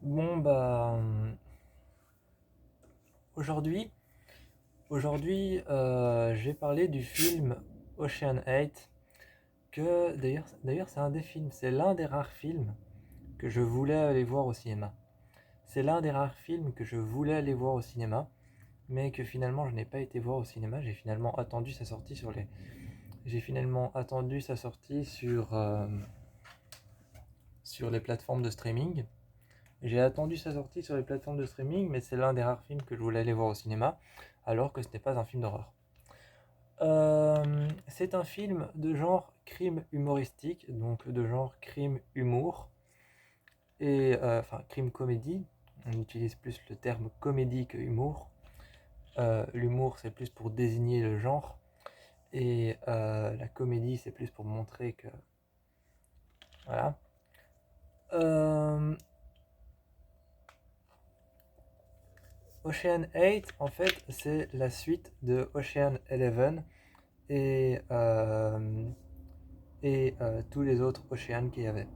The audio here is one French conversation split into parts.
Bon, aujourd'hui, j'ai parlé du film Ocean 8, que d'ailleurs c'est un des films, c'est l'un des rares films que je voulais aller voir au cinéma. C'est l'un des rares films que je voulais aller voir au cinéma, mais que finalement je n'ai pas été voir au cinéma. J'ai finalement attendu sa sortie sur les plateformes de streaming. J'ai attendu sa sortie sur les plateformes de streaming, mais c'est l'un des rares films que je voulais aller voir au cinéma, alors que ce n'est pas un film d'horreur. C'est un film de genre crime humoristique, donc de genre crime humour, et enfin crime comédie. On utilise plus le terme comédie que humour. L'humour c'est plus pour désigner le genre, et la comédie c'est plus pour montrer que voilà. Euh, Ocean 8 en fait c'est la suite de Ocean 11 et tous les autres Ocean qu'il y avait.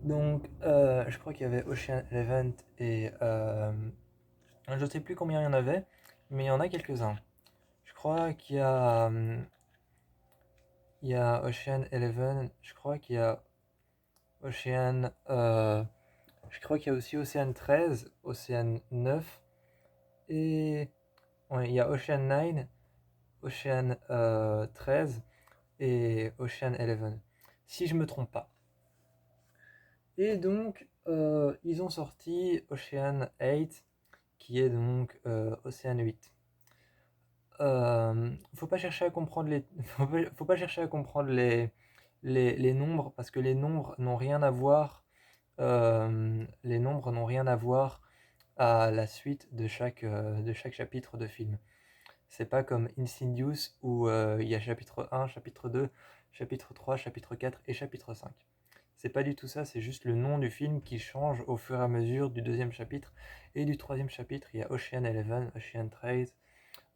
Donc, je crois qu'il y avait Ocean Eleven et je ne sais plus combien il y en avait, mais il y en a quelques-uns. Je crois il y a Ocean Eleven, je crois qu'il y a Ocean, je crois qu'il y a aussi Ocean 13, Ocean 9 et ouais, il y a Ocean 9, Ocean 13 et Ocean 11, si je me trompe pas. Et donc, ils ont sorti Ocean 8, qui est donc Ocean 8. Faut pas chercher à comprendre faut pas chercher à comprendre les nombres, parce que les nombres n'ont rien à voir. Les nombres n'ont rien à voir à la suite de chaque chapitre de film. C'est pas comme Insidious où il y a chapitre 1, chapitre 2, chapitre 3, chapitre 4 et chapitre 5. C'est pas du tout ça, c'est juste le nom du film qui change au fur et à mesure du deuxième chapitre et du troisième chapitre. Il y a Ocean 11,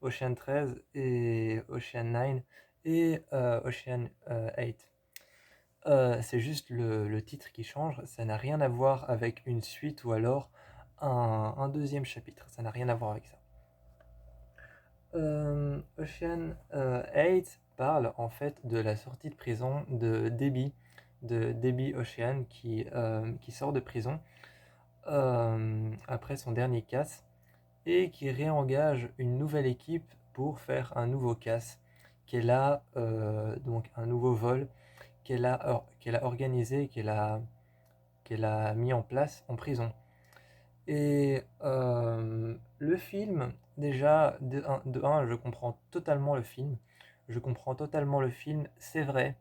Ocean 13 et Ocean 9 et Ocean 8. C'est juste le titre qui change, ça n'a rien à voir avec une suite ou alors un deuxième chapitre, ça n'a rien à voir avec ça. Ocean 8 parle en fait de la sortie de prison de Debbie Ocean qui sort de prison après son dernier casse et qui réengage une nouvelle équipe pour faire un nouveau casse donc un nouveau vol qu'elle a organisé, qu'elle a mis en place en prison. Et le film, déjà, de un, je comprends totalement le film. Je comprends totalement le film. C'est vrai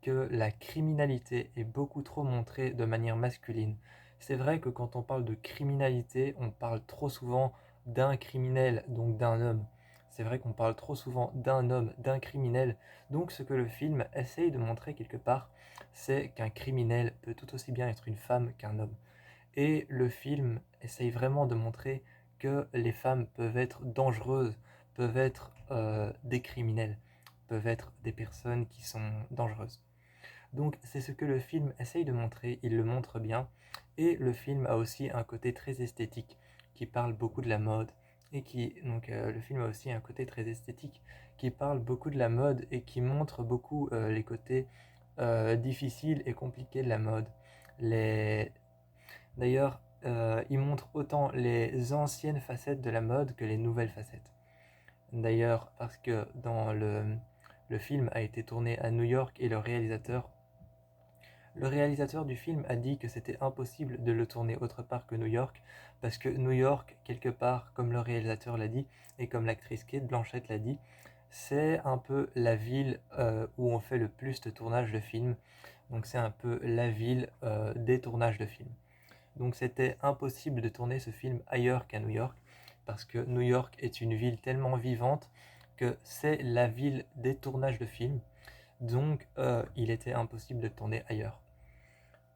que la criminalité est beaucoup trop montrée de manière masculine. C'est vrai que quand on parle de criminalité, on parle trop souvent d'un criminel, donc d'un homme. C'est vrai qu'on parle trop souvent d'un homme, d'un criminel. Donc ce que le film essaye de montrer quelque part, c'est qu'un criminel peut tout aussi bien être une femme qu'un homme. Et le film essaye vraiment de montrer que les femmes peuvent être dangereuses, peuvent être des criminels, peuvent être des personnes qui sont dangereuses. Donc c'est ce que le film essaye de montrer, il le montre bien, et le film a aussi un côté très esthétique qui parle beaucoup de la mode, le film a aussi un côté très esthétique qui parle beaucoup de la mode et qui montre beaucoup les côtés difficiles et compliqués de la mode. Les... D'ailleurs, il montre autant les anciennes facettes de la mode que les nouvelles facettes. D'ailleurs, parce que le film a été tourné à New York et le réalisateur du film a dit que c'était impossible de le tourner autre part que New York, parce que New York, quelque part, comme le réalisateur l'a dit, et comme l'actrice Kate Blanchett l'a dit, c'est un peu la ville où on fait le plus de tournages de films. Donc c'est un peu la ville des tournages de films. Donc c'était impossible de tourner ce film ailleurs qu'à New York, parce que New York est une ville tellement vivante que c'est la ville des tournages de films. Donc il était impossible de tourner ailleurs.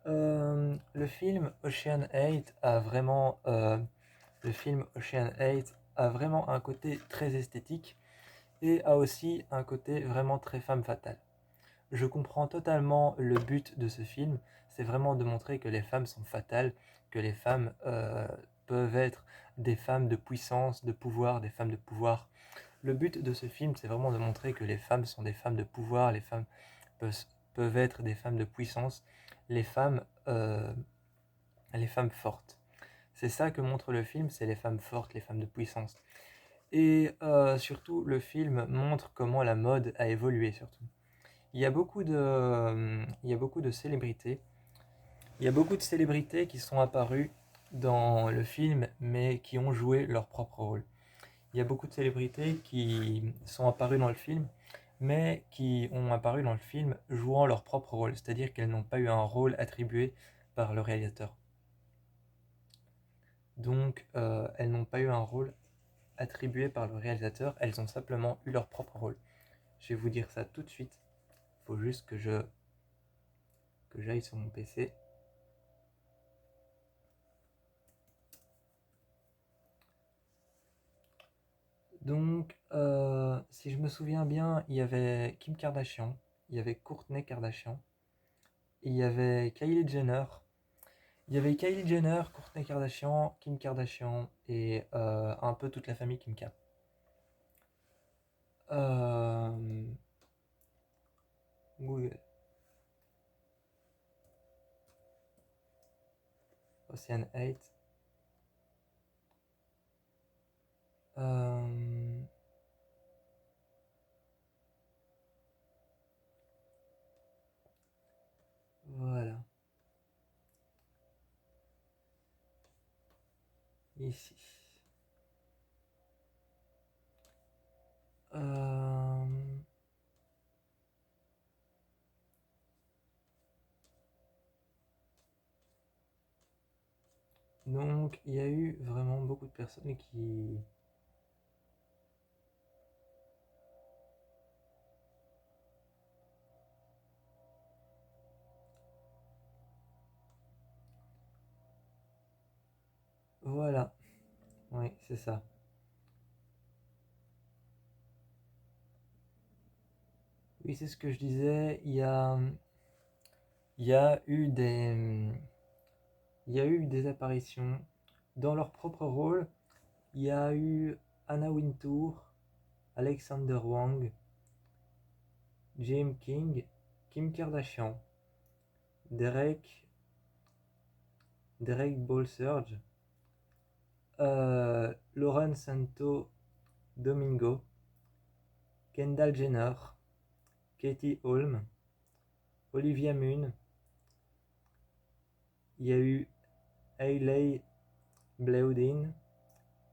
Le film Ocean 8 a vraiment, le film Ocean 8 a vraiment un côté très esthétique et a aussi un côté vraiment très femme fatale. Je comprends totalement le but de ce film, c'est vraiment de montrer que les femmes sont fatales, que les femmes peuvent être des femmes de puissance, de pouvoir, des femmes de pouvoir. Le but de ce film, c'est vraiment de montrer que les femmes sont des femmes de pouvoir, les femmes peuvent, peuvent être des femmes de puissance, les femmes, euh, les femmes fortes. C'est ça que montre le film, c'est les femmes fortes, les femmes de puissance. Et surtout, le film montre comment la mode a évolué, surtout. Il y a beaucoup de célébrités. Il y a beaucoup de célébrités qui sont apparues dans le film, mais qui ont joué leur propre rôle. Il y a beaucoup de célébrités qui sont apparues dans le film, mais qui ont apparu dans le film jouant leur propre rôle, c'est-à-dire qu'elles n'ont pas eu un rôle attribué par le réalisateur. Donc, elles n'ont pas eu un rôle attribué par le réalisateur, elles ont simplement eu leur propre rôle. Je vais vous dire ça tout de suite. Il faut juste que j'aille sur mon PC. Donc, si je me souviens bien, il y avait Kim Kardashian, il y avait Kourtney Kardashian, il y avait Kylie Jenner. Il y avait Kylie Jenner, Kourtney Kardashian, Kim Kardashian et un peu toute la famille Kim K. Google. Ocean 8. Voilà. Ici. Donc, il y a eu vraiment beaucoup de personnes qui... Voilà. Oui, c'est ça. Oui, c'est ce que je disais. Il y a eu il y a eu des apparitions dans leur propre rôle. Il y a eu Anna Wintour, Alexander Wang, James King, Kim Kardashian, Derek Bolserge, Lauren Santo Domingo, Kendall Jenner, Katie Holmes, Olivia Munn, il y a eu Hailey Blaudin,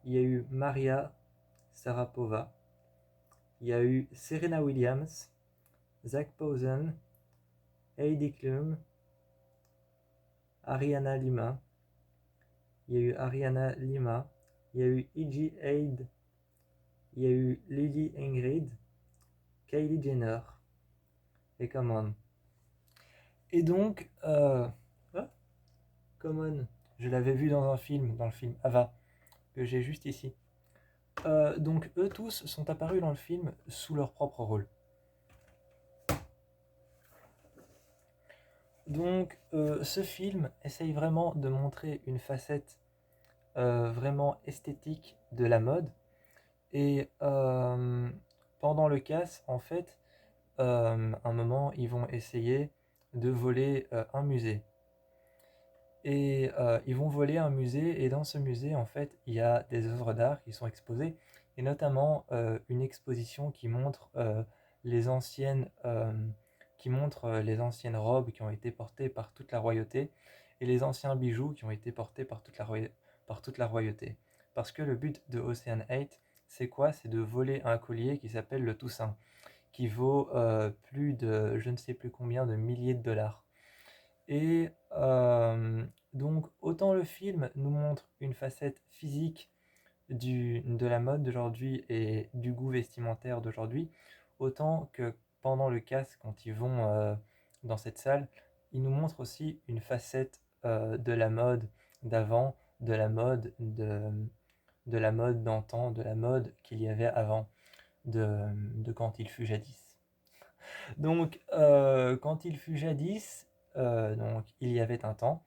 il y a eu Maria Sarapova, il y a eu Serena Williams, Zach Posen, Heidi Klum, Ariana Lima, il y a eu Ariana Lima, il y a eu Iggy Aid, il y a eu Lily Ingrid, Kylie Jenner, et come on. Et donc, ah, come on, je l'avais vu dans le film Ava, que j'ai juste ici. Donc eux tous sont apparus dans le film sous leur propre rôle. Donc ce film essaye vraiment de montrer une facette vraiment esthétique de la mode. Et pendant le casse, en fait, un moment, ils vont essayer de voler un musée. Et ils vont voler un musée, et dans ce musée, en fait, il y a des œuvres d'art qui sont exposées, et notamment une exposition qui montre les anciennes robes qui ont été portées par toute la royauté, et les anciens bijoux qui ont été portés par toute la royauté. Parce que le but de Ocean 8, c'est quoi? C'est de voler un collier qui s'appelle le Toussaint, qui vaut plus de je ne sais plus combien de milliers de dollars. Et donc, autant le film nous montre une facette physique de la mode d'aujourd'hui et du goût vestimentaire d'aujourd'hui, autant que pendant le casse, quand ils vont dans cette salle, il nous montre aussi une facette de la mode d'avant, de la mode d'antan, de la mode qu'il y avait avant, de quand il fut jadis. Donc, quand il fut jadis, donc il y avait un temps,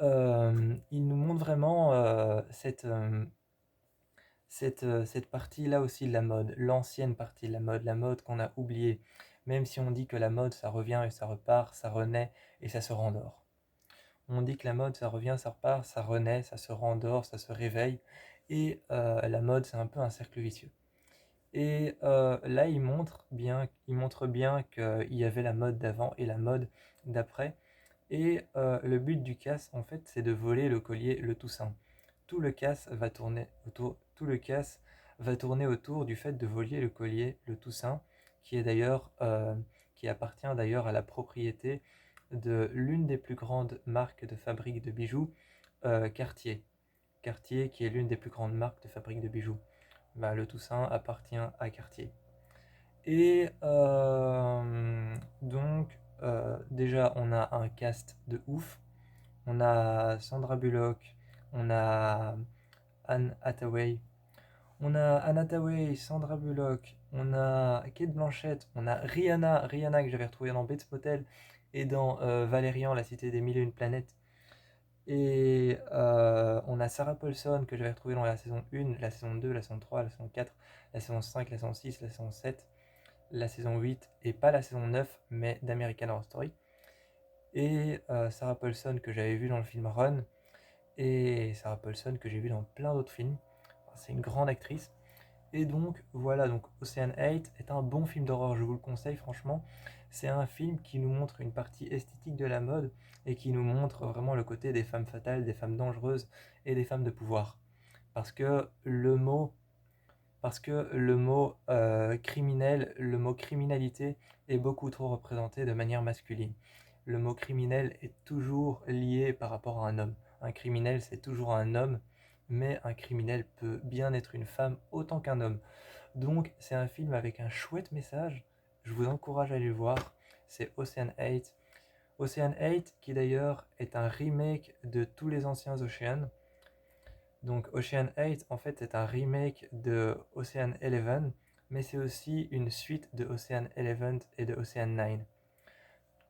il nous montre vraiment cette partie-là aussi de la mode, l'ancienne partie de la mode qu'on a oubliée. Même si on dit que la mode, ça revient et ça repart, ça renaît et ça se rendort. On dit que la mode, ça revient, ça repart, ça renaît, ça se rendort, ça se réveille. Et la mode, c'est un peu un cercle vicieux. Et là, il montre bien qu'il y avait la mode d'avant et la mode d'après. Et le but du casse, en fait, c'est de voler le collier, le Toussaint. Tout le casse va tourner autour du fait de voler le collier, le Toussaint, qui est qui appartient d'ailleurs à la propriété de l'une des plus grandes marques de fabrique de bijoux, Cartier. Cartier, qui est l'une des plus grandes marques de fabrique de bijoux. Bah, le Toussaint appartient à Cartier. Et donc, déjà, on a un cast de ouf. On a Sandra Bullock, on a Anne Hathaway, Sandra Bullock, on a Kate Blanchett, on a Rihanna que j'avais retrouvée dans Bates Motel et dans Valérian, la cité des mille et une planètes. Et on a Sarah Paulson que j'avais retrouvée dans la saison 1, la saison 2, la saison 3, la saison 4, la saison 5, la saison 6, la saison 7, la saison 8 et pas la saison 9 mais d'American Horror Story. Et Sarah Paulson que j'avais vue dans le film Run et Sarah Paulson que j'ai vue dans plein d'autres films. Enfin, c'est une grande actrice. Et donc voilà, donc Ocean 8 est un bon film d'horreur, je vous le conseille franchement. C'est un film qui nous montre une partie esthétique de la mode et qui nous montre vraiment le côté des femmes fatales, des femmes dangereuses et des femmes de pouvoir. Parce que le mot, criminel, le mot criminalité est beaucoup trop représenté de manière masculine. Le mot criminel est toujours lié par rapport à un homme. Un criminel, c'est toujours un homme, mais un criminel peut bien être une femme autant qu'un homme. Donc, c'est un film avec un chouette message. Je vous encourage à aller le voir. C'est Ocean 8. Ocean 8, qui d'ailleurs est un remake de tous les anciens Ocean. Donc, Ocean 8, en fait, c'est un remake de Ocean 11, mais c'est aussi une suite de Ocean 11 et de Ocean 9.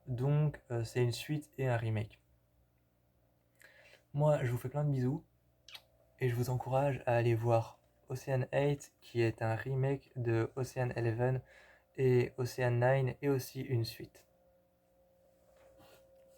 Donc, c'est une suite et un remake. Moi, je vous fais plein de bisous et je vous encourage à aller voir Ocean 8, qui est un remake de Ocean 11 et Ocean 9 et aussi une suite.